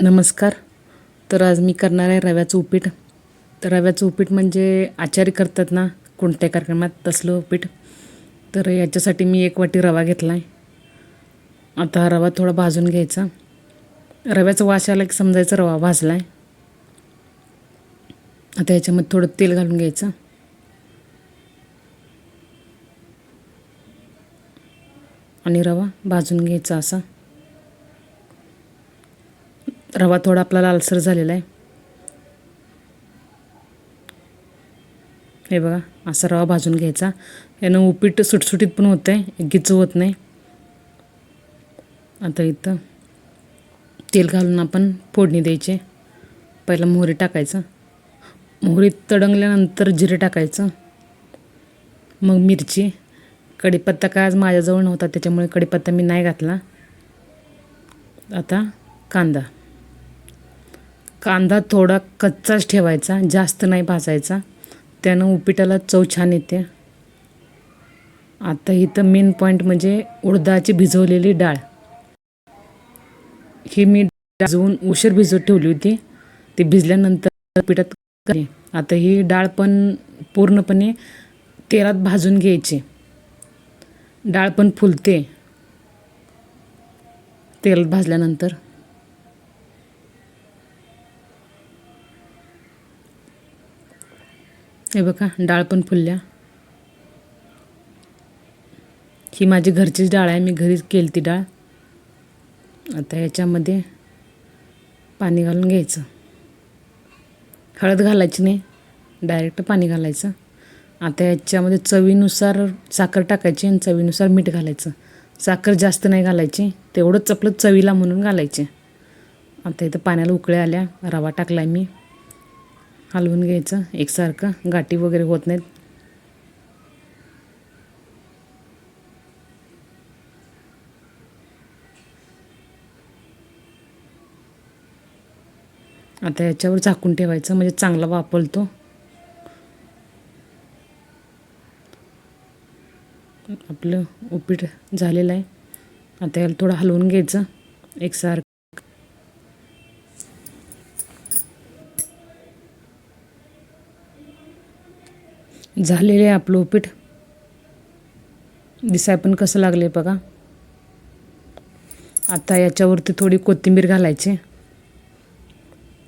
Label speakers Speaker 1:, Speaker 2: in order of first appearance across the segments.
Speaker 1: नमस्कार. तर आज मी करणार आहे रव्याचं उपीट. तर रव्याचं उपीट म्हणजे आचारी करतात ना कोणत्या कार्यक्रमात, तसलं उपीट. तर याच्यासाठी मी 1 वाटी रवा घेतला आहे. आता हा रवा थोडा भाजून घ्यायचा. रव्याचा वास आला की समजायचं रवा भाजला आहे. आता याच्यामध्ये थोडं तेल घालून घ्यायचं आणि रवा भाजून घ्यायचा. असा रवा थोडा आपला लालसर झालेला आहे. हे बघा, असा रवा भाजून घ्यायचा. यानं उपीट सुटसुटीत पण होतं आहे, गिच होत नाही. आता इथं तेल घालून आपण फोडणी द्यायची. पहिला मोहरी टाकायचं. मोहरी तडंगल्यानंतर जिरे टाकायचं, मग मिरची. कढीपत्ता काय आज माझ्याजवळ नव्हता त्याच्यामुळे कढीपत्ता मी नाही घातला. आता कांदा थोडा कच्चाच ठेवायचा, जास्त नाही भाजायचा, त्यानं उपीटाला चव छान येते. आता इथं मेन पॉईंट म्हणजे उडदाची भिजवलेली डाळ. ही मी भिजवून उशीर भिजवत ठेवली होती. ती भिजल्यानंतर पिठात घातली. आता ही डाळ पण पूर्णपणे तेलात भाजून घ्यायची. डाळ पण फुलते तेलात भाजल्यानंतर. हे बघा, डाळ पण फुलल्या. ही माझी घरचीच डाळ आहे, मी घरीच केली ती डाळ. आता याच्यामध्ये पाणी घालून घ्यायचं. हळद घालायची नाही, डायरेक्ट पाणी घालायचं. आता याच्यामध्ये चवीनुसार साखर टाकायची आणि चवीनुसार मीठ घालायचं. साखर जास्त नाही घालायची, तेवढंच आपलं चवीला म्हणून घालायचे. आता इथं पाण्याला उकळी आल्या, रवा टाकला आहे मी. हलवून घ्यायचं एकसारखं, गाठी वगैरे होत नाहीत. आता याच्यावर झाकून ठेवायचं म्हणजे चांगला वाफलतो. आपलं उपीट झालेलं आहे. आता याला थोडं हलवून घ्यायचं एकसारखं. झालेलं आहे आपलं उपीट. दिसाय पण कसं लागले बघा. आता याच्यावरती थोडी कोथिंबीर घालायची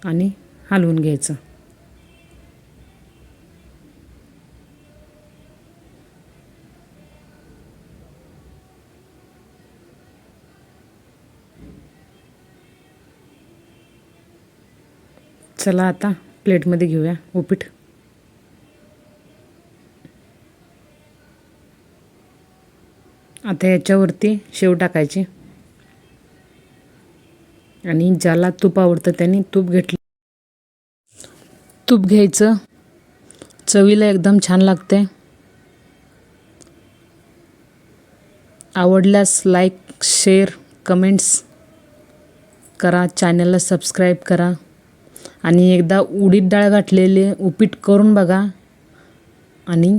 Speaker 1: आणि हलवून घ्यायचं. चला आता प्लेटमध्ये घेऊया उपीट. आता याच्यावरती शेव टाकायची आणि ज्याला तूप आवडतं त्यांनी तूप घेतलं. तूप घ्यायचं, चवीला एकदम छान लागते. आवडल्यास लाईक, शेअर, कमेंट्स करा. चॅनलला सबस्क्राईब करा आणि एकदा उडीद डाळ घातलेले उपीट करून बघा आणि